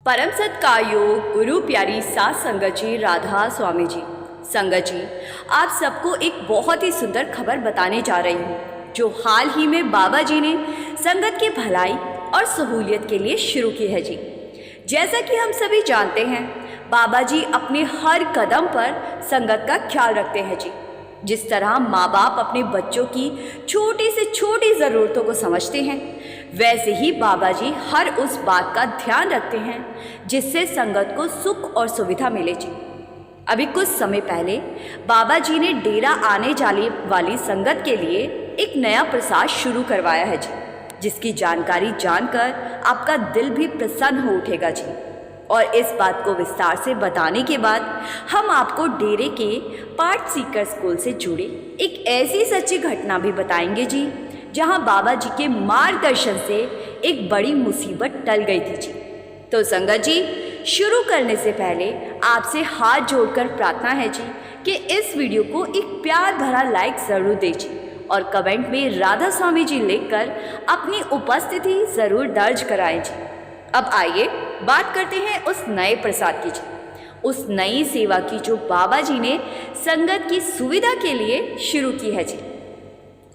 परम सत्कार गुरु प्यारी सात संगत जी, राधा स्वामी जी। संगत जी, आप सबको एक बहुत ही सुंदर खबर बताने जा रही हूँ जो हाल ही में बाबा जी ने संगत की भलाई और सहूलियत के लिए शुरू की है जी। जैसा कि हम सभी जानते हैं, बाबा जी अपने हर कदम पर संगत का ख्याल रखते हैं जी। जिस तरह माँ बाप अपने बच्चों की छोटी से छोटी ज़रूरतों को समझते हैं, वैसे ही बाबा जी हर उस बात का ध्यान रखते हैं जिससे संगत को सुख और सुविधा मिले जी। अभी कुछ समय पहले बाबा जी ने डेरा आने जाने वाली संगत के लिए एक नया प्रसाद शुरू करवाया है जी, जिसकी जानकारी जानकर आपका दिल भी प्रसन्न हो उठेगा जी। और इस बात को विस्तार से बताने के बाद हम आपको डेरे के पाठ सीकर स्कूल से जुड़ी एक ऐसी सच्ची घटना भी बताएंगे जी, जहां बाबा जी के मार्गदर्शन से एक बड़ी मुसीबत टल गई थी जी। तो संगत जी, शुरू करने से पहले आपसे हाथ जोड़कर प्रार्थना है जी कि इस वीडियो को एक प्यार भरा लाइक ज़रूर दीजिए और कमेंट में राधा स्वामी जी लिखकर अपनी उपस्थिति ज़रूर दर्ज कराएं जी। अब आइए बात करते हैं उस नए प्रसाद की जी, उस नई सेवा की जो बाबा जी ने संगत की सुविधा के लिए शुरू की है जी।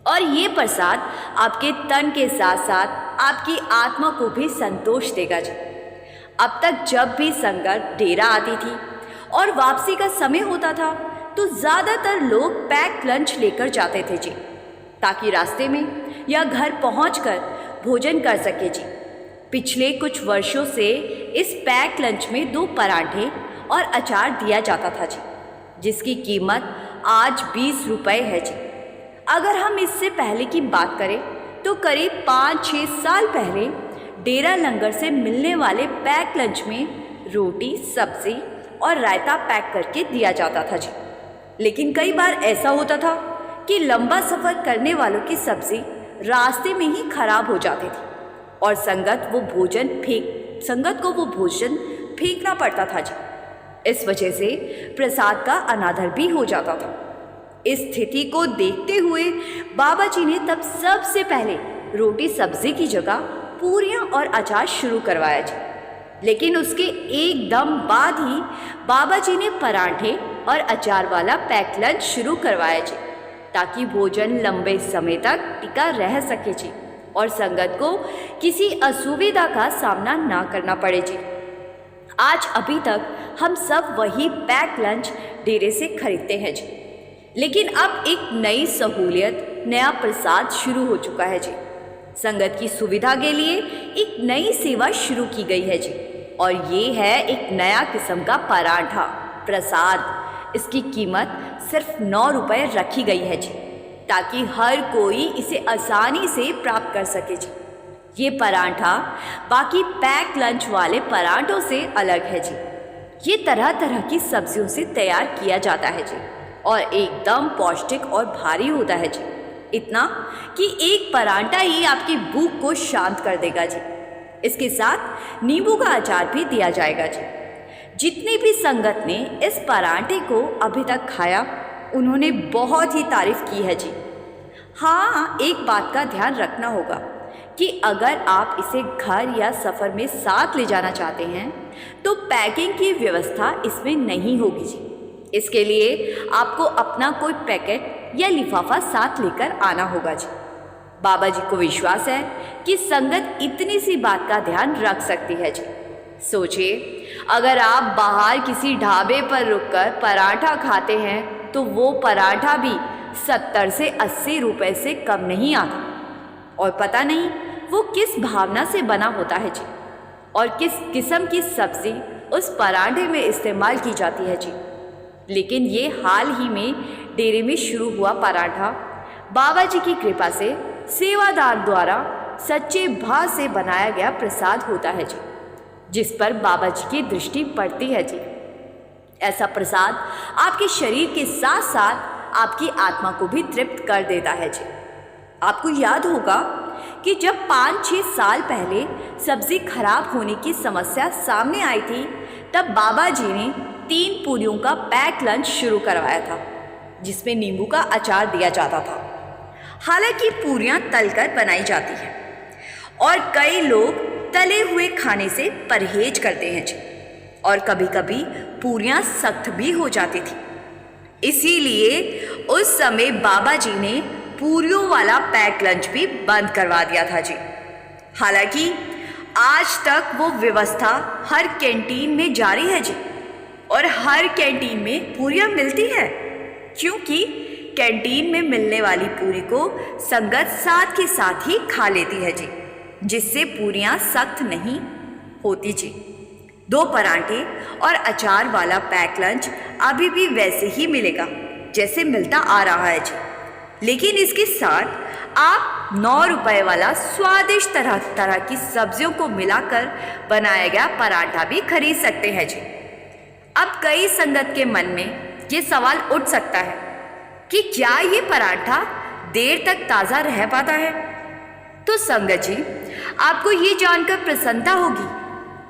और ये प्रसाद आपके तन के साथ साथ आपकी आत्मा को भी संतोष देगा जी। अब तक जब भी संगत डेरा आती थी और वापसी का समय होता था तो ज़्यादातर लोग पैक लंच लेकर जाते थे जी, ताकि रास्ते में या घर पहुंचकर भोजन कर सके जी। पिछले कुछ वर्षों से इस पैक लंच में 2 पराठे और अचार दिया जाता था जी, जिसकी कीमत आज 20 रुपये है जी। अगर हम इससे पहले की बात करें तो करीब 5-6 साल पहले डेरा लंगर से मिलने वाले पैक लंच में रोटी, सब्जी और रायता पैक करके दिया जाता था जी। लेकिन कई बार ऐसा होता था कि लंबा सफ़र करने वालों की सब्जी रास्ते में ही खराब हो जाती थी और संगत को वो भोजन फेंकना पड़ता था जी। इस वजह से प्रसाद का अनादर भी हो जाता था। इस स्थिति को देखते हुए बाबा जी ने तब सबसे पहले रोटी सब्जी की जगह पूरियां और अचार शुरू करवाया जी। लेकिन उसके एकदम बाद ही बाबा जी ने पराठे और अचार वाला पैक लंच शुरू करवाया जी, ताकि भोजन लंबे समय तक टिका रह सके जी और संगत को किसी असुविधा का सामना ना करना पड़े जी। आज अभी तक हम सब वही पैक लंच डेरे से खरीदते हैं जी, लेकिन अब एक नई सहूलियत, नया प्रसाद शुरू हो चुका है जी। संगत की सुविधा के लिए एक नई सेवा शुरू की गई है जी, और ये है एक नया किस्म का पराठा प्रसाद। इसकी कीमत सिर्फ 9 रुपये रखी गई है जी, ताकि हर कोई इसे आसानी से प्राप्त कर सके जी। ये पराठा बाकी पैक लंच वाले पराठों से अलग है जी। ये तरह तरह की सब्जियों से तैयार किया जाता है जी और एकदम पौष्टिक और भारी होता है जी, इतना कि एक पराठा ही आपकी भूख को शांत कर देगा जी। इसके साथ नींबू का अचार भी दिया जाएगा जी। जितनी भी संगत ने इस पराठे को अभी तक खाया, उन्होंने बहुत ही तारीफ की है जी। हाँ, एक बात का ध्यान रखना होगा कि अगर आप इसे घर या सफ़र में साथ ले जाना चाहते हैं तो पैकिंग की व्यवस्था इसमें नहीं होगी जी। इसके लिए आपको अपना कोई पैकेट या लिफाफा साथ लेकर आना होगा जी। बाबा जी को विश्वास है कि संगत इतनी सी बात का ध्यान रख सकती है जी। सोचिए, अगर आप बाहर किसी ढाबे पर रुककर पराठा खाते हैं तो वो पराठा भी 70 से 80 रुपए से कम नहीं आता, और पता नहीं वो किस भावना से बना होता है जी, और किस किस्म की सब्ज़ी उस पराठे में इस्तेमाल की जाती है जी। लेकिन ये हाल ही में डेरे में शुरू हुआ पराठा बाबा जी की कृपा से सेवादार द्वारा सच्चे भाव से बनाया गया प्रसाद होता है जी, जिस पर बाबा जी की दृष्टि पड़ती है जी। ऐसा प्रसाद आपके शरीर के साथ साथ आपकी आत्मा को भी तृप्त कर देता है जी। आपको याद होगा कि जब 5-6 साल पहले सब्जी खराब होने की समस्या सामने आई थी, तब बाबा जी ने 3 पूरियों का पैक लंच शुरू करवाया था, जिसमें नींबू का अचार दिया जाता था। हालांकि पूरियां तलकर बनाई जाती हैं और कई लोग तले हुए खाने से परहेज करते हैं जी। और कभी कभी पूरियां सख्त भी हो जाती थी, इसीलिए उस समय बाबा जी ने पूरियों वाला पैक लंच भी बंद करवा दिया था जी। हालांकि आज तक वो व्यवस्था हर कैंटीन में जारी है जी, और हर कैंटीन में पूरियां मिलती है, क्योंकि कैंटीन में मिलने वाली पूरी को संगत साथ के साथ ही खा लेती है जी, जिससे पूरियां सख्त नहीं होती जी। 2 पराठे और अचार वाला पैक लंच अभी भी वैसे ही मिलेगा जैसे मिलता आ रहा है जी, लेकिन इसके साथ आप 9 रुपए वाला स्वादिष्ट तरह तरह की सब्जियों को मिलाकर बनाया गया पराठा भी खरीद सकते हैं जी। अब कई संगत के मन में ये सवाल उठ सकता है कि क्या ये पराठा देर तक ताज़ा रह पाता है? तो संगत जी, आपको ये जानकर प्रसन्नता होगी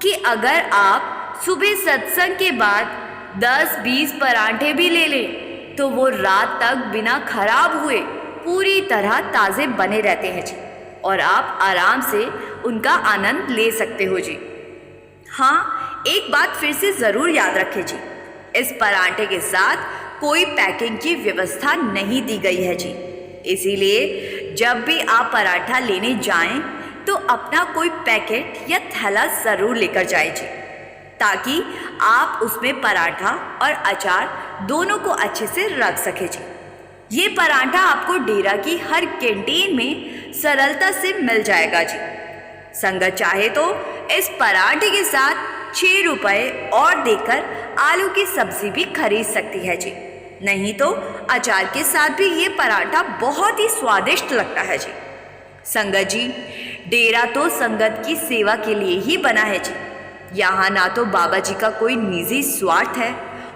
कि अगर आप सुबह सत्संग के बाद 10-20 पराठे भी ले लें तो वो रात तक बिना खराब हुए पूरी तरह ताज़े बने रहते हैं जी, और आप आराम से उनका आनंद ले सकते हो जी। हाँ, एक बात फिर से ज़रूर याद रखें जी, इस पराठे के साथ कोई पैकिंग की व्यवस्था नहीं दी गई है जी। इसीलिए जब भी आप पराठा लेने जाएं तो अपना कोई पैकेट या थैला ज़रूर लेकर जाएं जी, ताकि आप उसमें पराठा और अचार दोनों को अच्छे से रख सकें जी। ये पराठा आपको डेरा की हर कैंटीन में सरलता से मिल जाएगा जी। संगत चाहे तो इस पराठे के साथ 6 रुपए और देकर आलू की सब्जी भी खरीद सकती है जी। नहीं तो अचार के साथ भी ये पराठा बहुत ही स्वादिष्ट लगता है जी। संगत जी, डेरा तो संगत की सेवा के लिए ही बना है जी। यहाँ ना तो बाबा जी का कोई निजी स्वार्थ है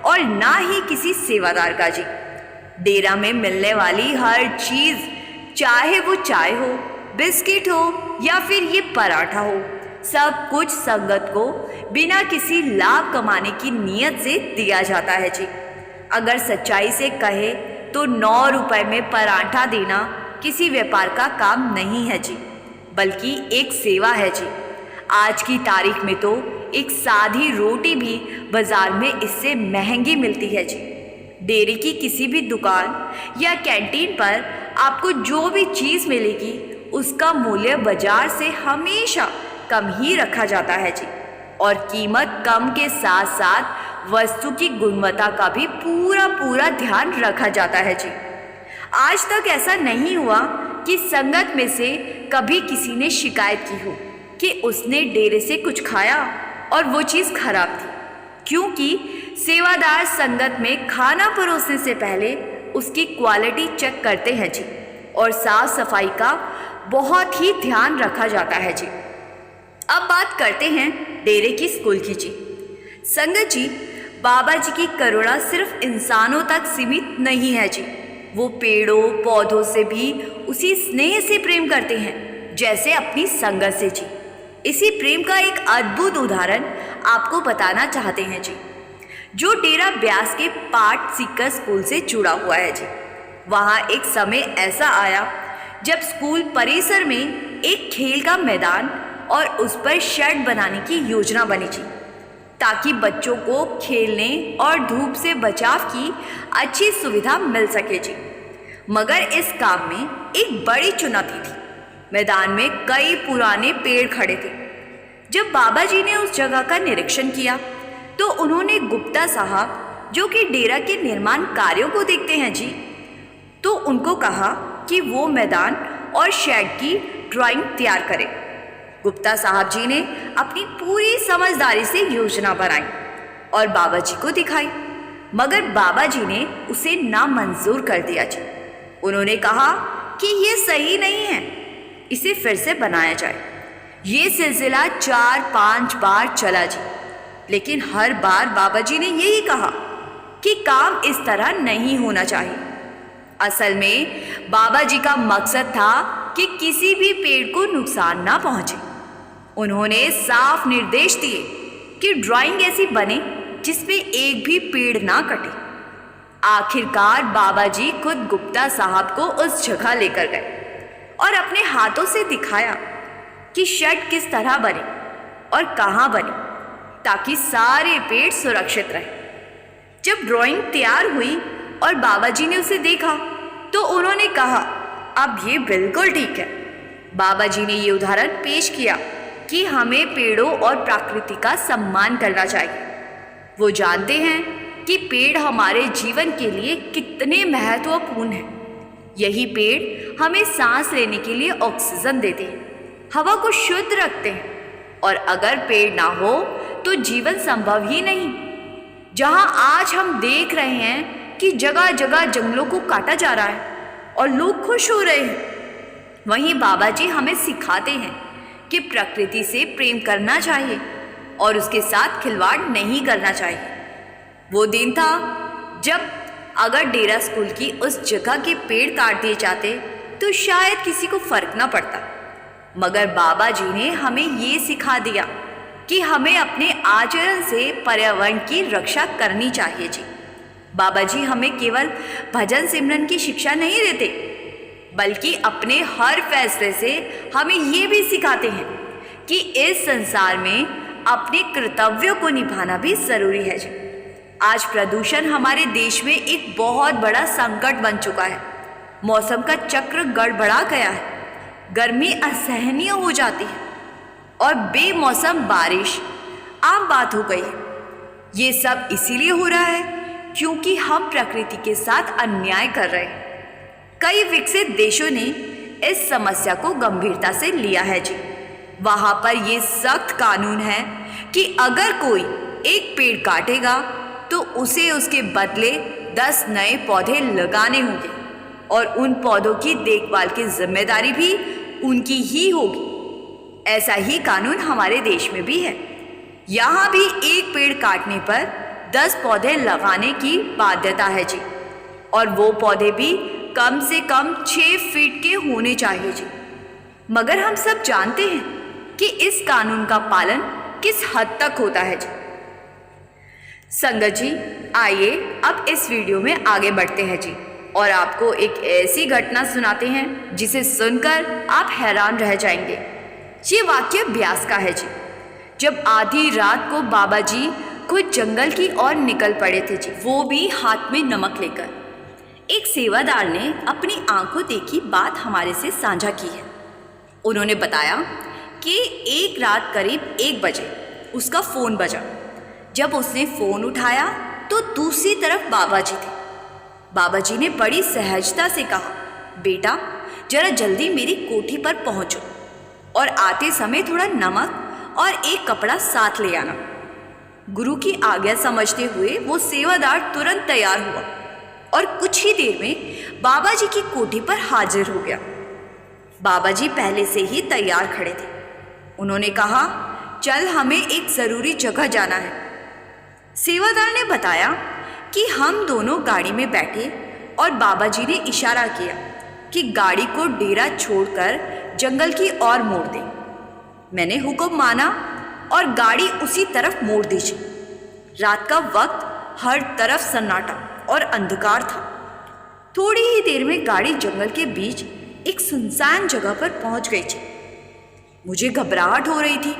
और ना ही किसी सेवादार का जी। डेरा में मिलने वाली हर चीज़, चाहे वो चाय हो, बिस्किट हो या फिर ये पराठा हो, सब कुछ संगत को बिना किसी लाभ कमाने की नीयत से दिया जाता है जी। अगर सच्चाई से कहे तो 9 रुपए में पराठा देना किसी व्यापार का काम नहीं है जी, बल्कि एक सेवा है जी। आज की तारीख में तो एक सादी रोटी भी बाजार में इससे महंगी मिलती है जी। डेरे की किसी भी दुकान या कैंटीन पर आपको जो भी चीज़ मिलेगी उसका मूल्य बाजार से हमेशा कम ही रखा जाता है जी, और कीमत कम के साथ साथ वस्तु की गुणवत्ता का भी पूरा ध्यान रखा जाता है जी। आज तक ऐसा नहीं हुआ कि संगत में से कभी किसी ने शिकायत की हो कि उसने डेरे से कुछ खाया और वो चीज़ खराब थी, क्योंकि सेवादार संगत में खाना परोसने से पहले उसकी क्वालिटी चेक करते हैं जी, और साफ सफाई का बहुत ही ध्यान रखा जाता है जी। अब बात करते हैं डेरे की स्कूल की जी। संगत जी, बाबा जी की करुणा सिर्फ इंसानों तक सीमित नहीं है जी। वो पेड़ों पौधों से भी उसी स्नेह से प्रेम करते हैं जैसे अपनी संगत से जी। इसी प्रेम का एक अद्भुत उदाहरण आपको बताना चाहते हैं जी, जो डेरा ब्यास के पाठ सीकर स्कूल से जुड़ा हुआ है जी। वहाँ एक समय ऐसा आया जब स्कूल परिसर में एक खेल का मैदान और उस पर शेड बनाने की योजना बनी जी, ताकि बच्चों को खेलने और धूप से बचाव की अच्छी सुविधा मिल सके जी। मगर इस काम में एक बड़ी चुनौती थी। मैदान में कई पुराने पेड़ खड़े थे। जब बाबा जी ने उस जगह का निरीक्षण किया तो उन्होंने गुप्ता साहब, जो कि डेरा के निर्माण कार्यों को देखते हैं जी, तो उनको कहा कि वो मैदान और शेड की ड्राइंग तैयार करें। गुप्ता साहब जी ने अपनी पूरी समझदारी से योजना बनाई और बाबा जी को दिखाई, मगर बाबा जी ने उसे नामंजूर कर दिया जी। उन्होंने कहा कि ये सही नहीं है, इसे फिर से बनाया जाए। ये सिलसिला 4-5 बार चला जी, लेकिन हर बार बाबा जी ने यही कहा कि काम इस तरह नहीं होना चाहिए। असल में बाबा जी का मकसद था कि किसी भी पेड़ को नुकसान ना पहुंचे। उन्होंने साफ निर्देश दिए कि ड्राइंग ऐसी बने जिसमें एक भी पेड़ ना कटे। आखिरकार बाबा जी खुद गुप्ता साहब को उस जगह लेकर गए और अपने हाथों से दिखाया कि शेड किस तरह बने और कहाँ बने ताकि सारे पेड़ सुरक्षित रहे। जब ड्राइंग तैयार हुई और बाबा जी ने उसे देखा तो उन्होंने कहा, अब ये बिल्कुल ठीक है। बाबा जी ने ये उदाहरण पेश किया कि हमें पेड़ों और प्रकृति का सम्मान करना चाहिए। वो जानते हैं कि पेड़ हमारे जीवन के लिए कितने महत्वपूर्ण हैं। यही पेड़ हमें सांस लेने के लिए ऑक्सीजन देते हैं, हवा को शुद्ध रखते हैं, और अगर पेड़ ना हो तो जीवन संभव ही नहीं। जहां आज हम देख रहे हैं कि जगह जगह जंगलों को काटा जा रहा है और लोग खुश हो रहे हैं, वहीं बाबा जी हमें सिखाते हैं कि प्रकृति से प्रेम करना चाहिए और उसके साथ खिलवाड़ नहीं करना चाहिए। वो दिन था जब अगर डेरा स्कूल की उस जगह के पेड़ काट दिए जाते तो शायद किसी को फर्क ना पड़ता, मगर बाबा जी ने हमें ये सिखा दिया कि हमें अपने आचरण से पर्यावरण की रक्षा करनी चाहिए जी। बाबा जी हमें केवल भजन सिमरन की शिक्षा नहीं देते, बल्कि अपने हर फैसले से हमें ये भी सिखाते हैं कि इस संसार में अपने कर्तव्यों को निभाना भी जरूरी है जी। आज प्रदूषण हमारे देश में एक बहुत बड़ा संकट बन चुका है। मौसम का चक्र गड़बड़ा गया है, गर्मी असहनीय हो जाती है और बेमौसम बारिश आम बात हो गई है। ये सब इसीलिए हो रहा है क्योंकि हम प्रकृति के साथ अन्याय कर रहे हैं। कई विकसित देशों ने इस समस्या को गंभीरता से लिया है जी। वहां पर ये सख्त कानून है कि अगर कोई एक पेड़ काटेगा तो उसे उसके बदले 10 नए पौधे लगाने होंगे और उन पौधों की देखभाल की जिम्मेदारी भी उनकी ही होगी। ऐसा ही कानून हमारे देश में भी है। यहाँ भी एक पेड़ काटने पर 10 पौधे लगाने की बाध्यता है जी, और वो पौधे भी कम से कम 6 फीट के होने चाहिए जी। मगर हम सब जानते हैं कि इस कानून का पालन किस हद तक होता है जी। संगत जी, आइए अब इस वीडियो में आगे बढ़ते हैं जी और आपको एक ऐसी घटना सुनाते हैं जिसे सुनकर आप हैरान रह जाएंगे। ये वाक्य ब्यास का है जी। जब आधी रात को बाबा जी खुद जंगल की ओर निकल पड़े थे जी, वो भी हाथ में नमक लेकर। एक सेवादार ने अपनी आंखों देखी बात हमारे से साझा की है। उन्होंने बताया कि एक रात करीब 1 बजे उसका फ़ोन बजा। जब उसने फ़ोन उठाया तो दूसरी तरफ बाबा जी थे। बाबा जी ने बड़ी सहजता से कहा, बेटा जरा जल्दी मेरी कोठी पर पहुंचो और आते समय थोड़ा नमक और एक कपड़ा साथ ले आना। गुरु की आज्ञा समझते हुए वो सेवादार तुरंत तैयार हुआ और कुछ ही देर में बाबा जी की कोठी पर हाजिर हो गया। बाबा जी पहले से ही तैयार खड़े थे। उन्होंने कहा, चल हमें एक ज़रूरी जगह जाना है। सेवादार ने बताया कि हम दोनों गाड़ी में बैठे और बाबा जी ने इशारा किया कि गाड़ी को डेरा छोड़कर जंगल की ओर मोड़ दें। मैंने हुक्म माना और गाड़ी उसी तरफ मोड़ दी। रात का वक्त, हर तरफ सन्नाटा और अंधकार था। थोड़ी ही देर में गाड़ी जंगल के बीच एक सुनसान जगह पर पहुंच गई थी। मुझे घबराहट हो रही थी।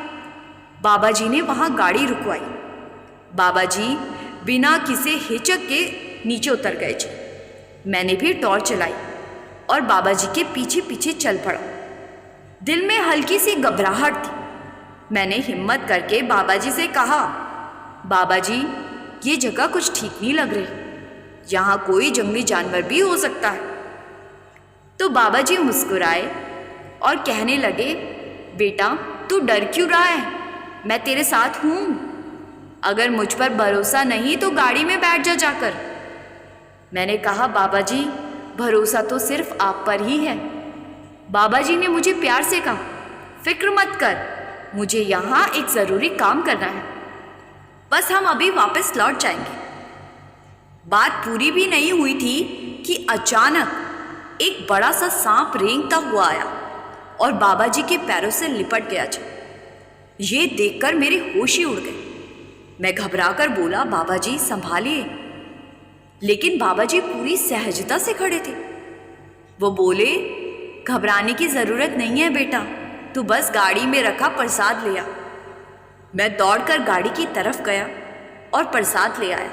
बाबा जी ने वहां गाड़ी रुकवाई। बाबा जी बिना किसी हिचक के नीचे उतर गए थे। मैंने भी टॉर्च चलाई और बाबा जी के पीछे पीछे चल पड़ा। दिल में हल्की सी घबराहट थी। मैंने हिम्मत करके बाबा जी से कहा, बाबा जी ये जगह कुछ ठीक नहीं लग रही, यहाँ कोई जंगली जानवर भी हो सकता है। तो बाबा जी मुस्कुराए और कहने लगे, बेटा तू डर क्यों रहा है, मैं तेरे साथ हूँ। अगर मुझ पर भरोसा नहीं तो गाड़ी में बैठ जा जाकर। मैंने कहा, बाबा जी भरोसा तो सिर्फ आप पर ही है। बाबा जी ने मुझे प्यार से कहा, फिक्र मत कर, मुझे यहाँ एक ज़रूरी काम करना है, बस हम अभी वापस लौट जाएंगे। बात पूरी भी नहीं हुई थी कि अचानक एक बड़ा सा सांप रेंगता हुआ आया और बाबा जी के पैरों से लिपट गया। ये देखकर मेरे होश ही उड़ गए। मैं घबराकर बोला, बाबा जी संभालिए। लेकिन बाबा जी पूरी सहजता से खड़े थे। वो बोले, घबराने की ज़रूरत नहीं है बेटा, तू बस गाड़ी में रखा प्रसाद ले आ। मैं दौड़कर गाड़ी की तरफ गया और प्रसाद ले आया।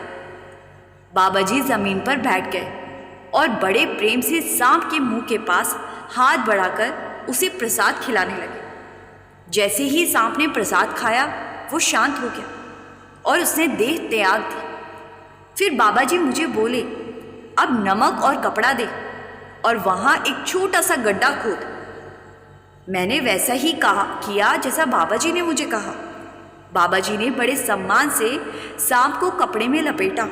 बाबा जी जमीन पर बैठ गए और बड़े प्रेम से सांप के मुंह के पास हाथ बढ़ाकर उसे प्रसाद खिलाने लगे। जैसे ही सांप ने प्रसाद खाया वो शांत हो गया और उसने देह त्याग दी। फिर बाबा जी मुझे बोले, अब नमक और कपड़ा दे और वहां एक छोटा सा गड्ढा खोद। मैंने वैसा ही किया जैसा बाबा जी ने मुझे कहा। बाबा जी ने बड़े सम्मान से सांप को कपड़े में लपेटा,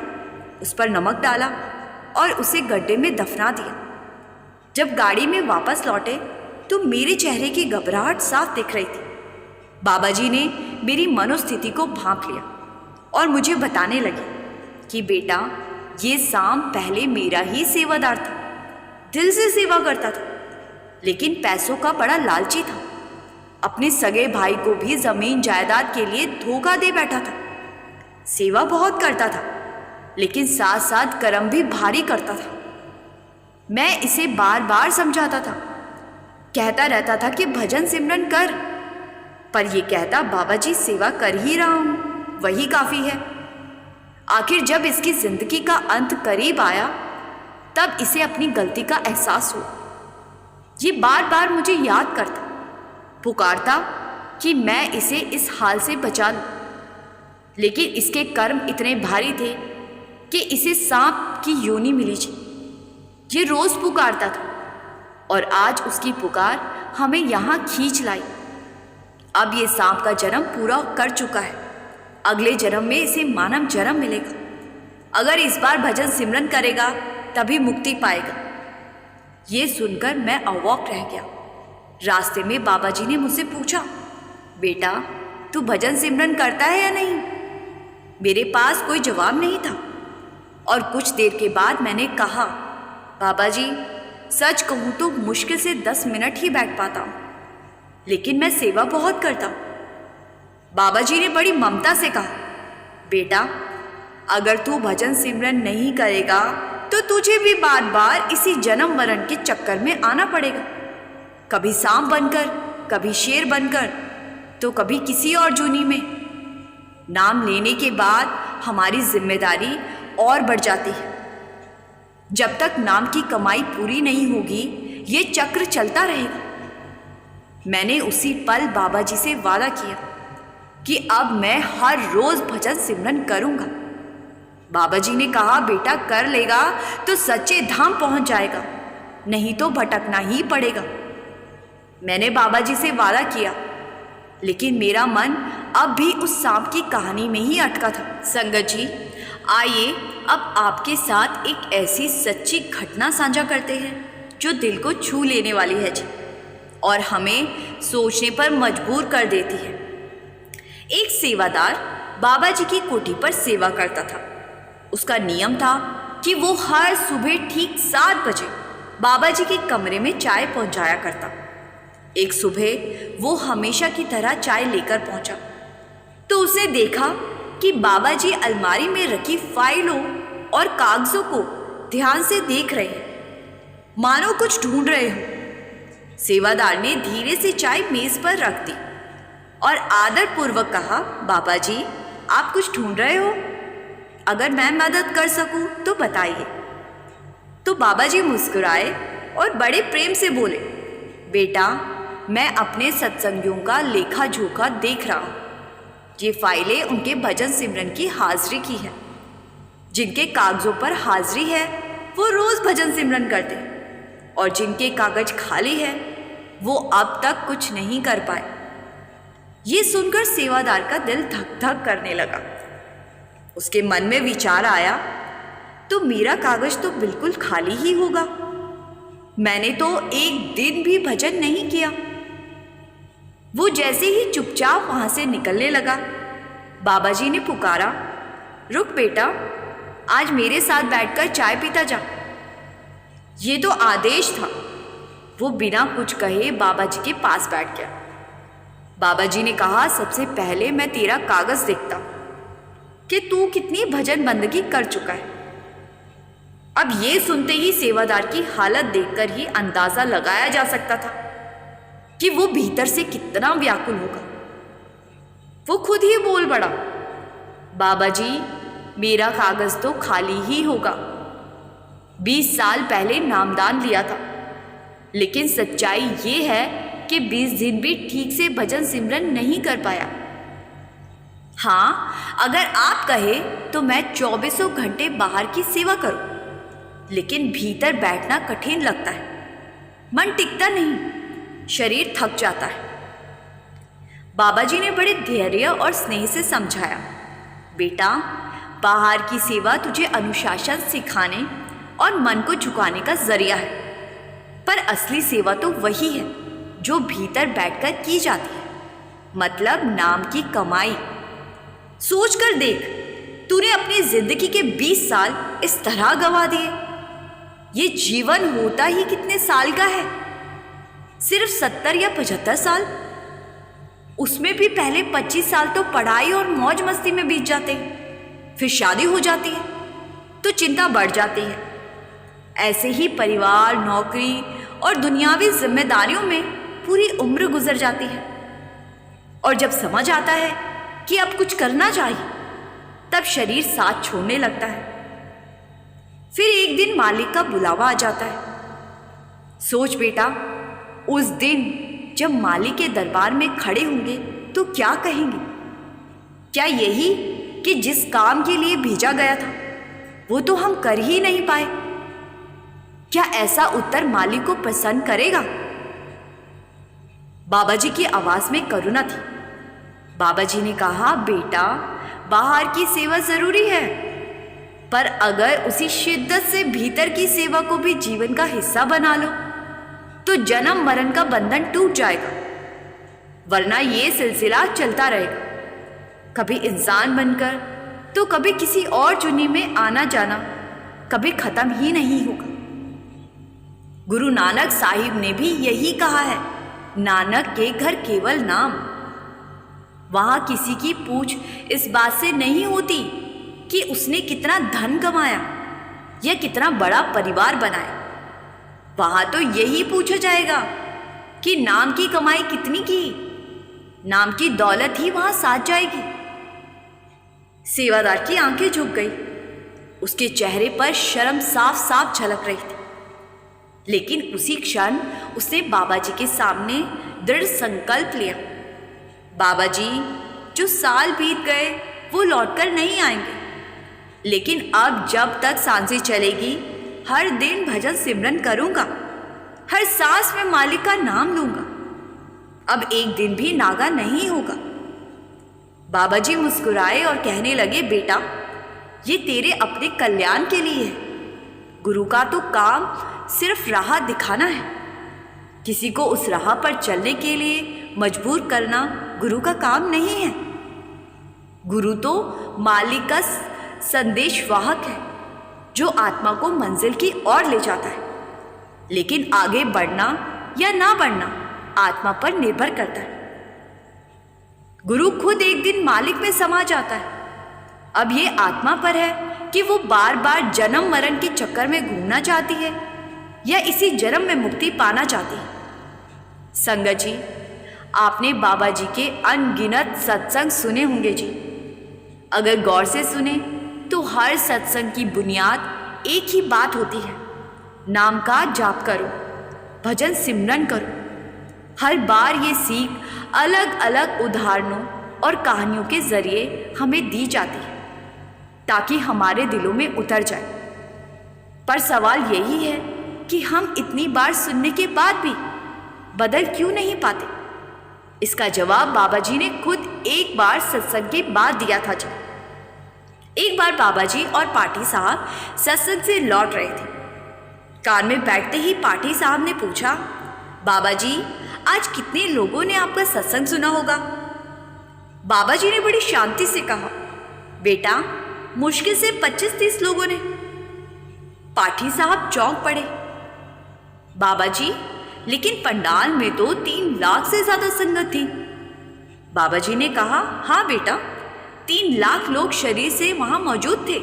उस पर नमक डाला और उसे गड्ढे में दफना दिया। जब गाड़ी में वापस लौटे तो मेरे चेहरे की घबराहट साफ दिख रही थी। बाबा जी ने मेरी मनोस्थिति को भांप लिया और मुझे बताने लगे कि बेटा, ये सांप पहले मेरा ही सेवादार था, दिल से सेवा करता था, लेकिन पैसों का बड़ा लालची था। अपने सगे भाई को भी जमीन जायदाद के लिए धोखा दे बैठा था। सेवा बहुत करता था, लेकिन साथ साथ कर्म भी भारी करता था। मैं इसे बार बार समझाता था, कहता रहता था कि भजन सिमरन कर, पर यह कहता, बाबा जी सेवा कर ही रहा हूं, वही काफी है। आखिर जब इसकी जिंदगी का अंत करीब आया तब इसे अपनी गलती का एहसास हुआ। ये बार बार मुझे याद करता, पुकारता कि मैं इसे इस हाल से बचा लूं, लेकिन इसके कर्म इतने भारी थे कि इसे सांप की योनि मिली थी। ये रोज पुकारता था और आज उसकी पुकार हमें यहाँ खींच लाई। अब ये सांप का जन्म पूरा कर चुका है, अगले जन्म में इसे मानव जन्म मिलेगा। अगर इस बार भजन सिमरन करेगा तभी मुक्ति पाएगा। ये सुनकर मैं अवाक रह गया। रास्ते में बाबा जी ने मुझसे पूछा, बेटा तू भजन सिमरन करता है या नहीं? मेरे पास कोई जवाब नहीं था और कुछ देर के बाद मैंने कहा, बाबा जी सच कहूँ तो मुश्किल से 10 मिनट ही बैठ पाता हूँ, लेकिन मैं सेवा बहुत करता हूँ। बाबा जी ने बड़ी ममता से कहा, बेटा अगर तू भजन सिमरन नहीं करेगा तो तुझे भी बार बार इसी जन्म मरण के चक्कर में आना पड़ेगा, कभी सांप बनकर, कभी शेर बनकर, तो कभी किसी और जूनी में। नाम लेने के बाद हमारी जिम्मेदारी और बढ़ जाती है। जब तक नाम की कमाई पूरी नहीं होगी ये चक्र चलता रहेगा। मैंने उसी पल बाबा जी से वादा किया कि अब मैं हर रोज भजन सिमरन करूंगा। बाबा जी ने कहा, बेटा कर लेगा तो सच्चे धाम पहुंच जाएगा, नहीं तो भटकना ही पड़ेगा। मैंने बाबा जी से वादा किया, लेकिन मेरा मन अब भी उस सांप की कहानी में ही अटका था। संगत जी, आइए अब आपके साथ एक ऐसी सच्ची घटना साझा करते हैं जो दिल को छू लेने वाली है जी, और हमें सोचने पर मजबूर कर देती है। एक सेवादार बाबा जी की कोठी पर सेवा करता था। उसका नियम था कि वो हर सुबह ठीक 7 बजे बाबा जी के कमरे में चाय पहुंचाया करता। एक सुबह वो हमेशा की तरह चाय लेकर पहुंचा तो उसने देखा कि बाबा जी अलमारी में रखी फाइलों और कागजों को ध्यान से देख रहे हैं, मानो कुछ ढूंढ रहे हो। सेवादार ने धीरे से चाय मेज पर रख दी और आदरपूर्वक कहा, बाबा जी आप कुछ ढूंढ रहे हो? अगर मैं मदद कर सकूं तो बताइए। तो बाबा जी मुस्कुराए और बड़े प्रेम से बोले, बेटा मैं अपने सत्संगियों का लेखा जोखा देख रहा हूं। ये फाइलें उनके भजन सिमरन की हाजिरी की है। जिनके कागजों पर हाजिरी है वो रोज भजन सिमरन करते हैं, और जिनके कागज खाली है वो अब तक कुछ नहीं कर पाए। ये सुनकर सेवादार का दिल धक धक करने लगा। उसके मन में विचार आया, तो मेरा कागज तो बिल्कुल खाली ही होगा, मैंने तो एक दिन भी भजन नहीं किया। वो जैसे ही चुपचाप वहां से निकलने लगा, बाबा जी ने पुकारा, रुक बेटा, आज मेरे साथ बैठकर चाय पीता जा। ये तो आदेश था। वो बिना कुछ कहे बाबा जी के पास बैठ गया। बाबा जी ने कहा, सबसे पहले मैं तेरा कागज देखता कि तू कितनी भजन बंदगी कर चुका है। अब ये सुनते ही सेवादार की हालत देखकर ही अंदाजा लगाया जा सकता था कि वो भीतर से कितना व्याकुल होगा। वो खुद ही बोल पड़ा, बाबा जी, मेरा कागज तो खाली ही होगा। 20 साल पहले नामदान लिया था, लेकिन सच्चाई ये है कि 20 दिन भी ठीक से भजन सिमरन नहीं कर पाया। हाँ, अगर आप कहे तो मैं 24 घंटे बाहर की सेवा करूं, लेकिन भीतर बैठना कठिन लगता है। मन टिकता नहीं, शरीर थक जाता है। बाबा जी ने बड़े धैर्य और स्नेह से समझाया, बेटा, बाहर की सेवा तुझे अनुशासन सिखाने और मन को झुकाने का जरिया है, पर असली सेवा तो वही है जो भीतर बैठकर की जाती है, मतलब नाम की कमाई। सोच कर देख, तूने अपनी जिंदगी के 20 साल इस तरह गंवा दिए। ये जीवन होता ही कितने साल का है? सिर्फ 70 या 75 साल। उसमें भी पहले 25 साल तो पढ़ाई और मौज मस्ती में बीत जाते हैं, फिर शादी हो जाती है तो चिंता बढ़ जाती है। ऐसे ही परिवार, नौकरी और दुनियावी जिम्मेदारियों में पूरी उम्र गुजर जाती है, और जब समझ आता है कि अब कुछ करना चाहिए, तब शरीर साथ छोड़ने लगता है। फिर एक दिन मालिक का बुलावा आ जाता है। सोच बेटा, उस दिन जब मालिक के दरबार में खड़े होंगे तो क्या कहेंगे? क्या यही कि जिस काम के लिए भेजा गया था वो तो हम कर ही नहीं पाए? क्या ऐसा उत्तर मालिक को पसंद करेगा? बाबा जी की आवाज में करुणा थी। बाबा जी ने कहा, बेटा, बाहर की सेवा जरूरी है, पर अगर उसी शिद्दत से भीतर की सेवा को भी जीवन का हिस्सा बना लो तो जन्म मरण का बंधन टूट जाएगा, वरना ये सिलसिला चलता रहेगा। कभी इंसान बनकर तो कभी किसी और जुनी में आना जाना कभी खत्म ही नहीं होगा। गुरु नानक साहिब ने भी यही कहा है, नानक के घर केवल नाम। वहां किसी की पूछ इस बात से नहीं होती कि उसने कितना धन कमाया या कितना बड़ा परिवार बनाया। वहां तो यही पूछा जाएगा कि नाम की कमाई कितनी की। नाम की दौलत ही वहां साथ जाएगी। सेवादार की आंखें झुक गई। उसके चेहरे पर शर्म साफ साफ झलक रही थी, लेकिन उसी क्षण उसने बाबा जी के सामने दृढ़ संकल्प लिया, बाबा जी, जो साल बीत गए वो लौटकर नहीं आएंगे, लेकिन अब जब तक सांसें चलेगी हर दिन भजन सिमरन करूंगा, हर सांस में मालिक का नाम लूंगा। अब एक दिन भी नागा नहीं होगा। बाबा जी मुस्कुराए और कहने लगे, बेटा, ये तेरे अपने कल्याण के लिए है। गुरु का तो काम सिर्फ राह दिखाना है। किसी को उस राह पर चलने के लिए मजबूर करना गुरु का काम नहीं है। गुरु तो मालिक का संदेशवाहक है, जो आत्मा को मंजिल की ओर ले जाता है, लेकिन आगे बढ़ना या ना बढ़ना आत्मा पर निर्भर करता है। गुरु खुद एक दिन मालिक में समा जाता है। अब ये आत्मा पर है कि वो बार बार जन्म मरण के चक्कर में घूमना चाहती है या इसी जन्म में मुक्ति पाना चाहती है। संगत जी, आपने बाबा जी के अनगिनत सत्संग सुने होंगे जी। अगर गौर से सुने तो हर सत्संग की बुनियाद एक ही बात होती है, नाम का जाप करो, भजन सिमरन करो। हर बार ये सीख अलग अलग उदाहरणों और कहानियों के जरिए हमें दी जाती है ताकि हमारे दिलों में उतर जाए। पर सवाल यही है कि हम इतनी बार सुनने के बाद भी बदल क्यों नहीं पाते? इसका जवाब बाबा जी ने खुद एक बार सत्संग के बाद दिया था जी। एक बार बाबा जी और पाठी साहब सत्संग से लौट रहे थे। कार में बैठते ही पाठी साहब ने पूछा, बाबा जी, आज कितने लोगों ने आपका सत्संग सुना होगा? बाबा जी ने बड़ी शांति से कहा, बेटा, मुश्किल से 25-30 लोगों ने। पाठी साहब चौंक पड़े। बाबा जी, लेकिन पंडाल में तो 3 लाख से ज्यादा संगत थी। बाबा जी ने कहा, हाँ बेटा, 3 लाख लोग शरीर से वहां मौजूद थे,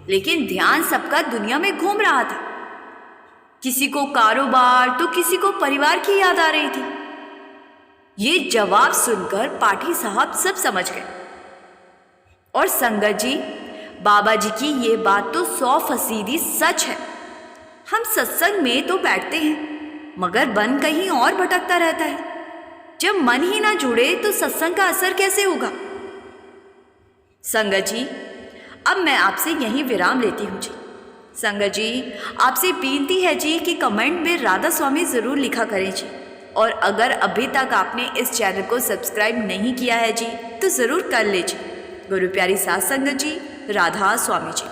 लेकिन ध्यान सबका दुनिया में घूम रहा था। किसी को कारोबार तो किसी को परिवार की याद आ रही थी। ये जवाब सुनकर पाठी साहब सब समझ गए। और संगत जी, बाबा जी की ये बात तो 100% सच है। हम सत्संग में तो बैठते हैं, मगर मन कहीं और भटकता रहता है। जब मन ही ना जुड़े तो सत्संग का असर कैसे होगा? संगत जी, अब मैं आपसे यहीं विराम लेती हूँ जी। संगत जी, आपसे विनती है जी कि कमेंट में राधा स्वामी ज़रूर लिखा करें जी। और अगर अभी तक आपने इस चैनल को सब्सक्राइब नहीं किया है जी तो ज़रूर कर लीजिए। गुरु प्यारी साध संगत जी, राधा स्वामी जी।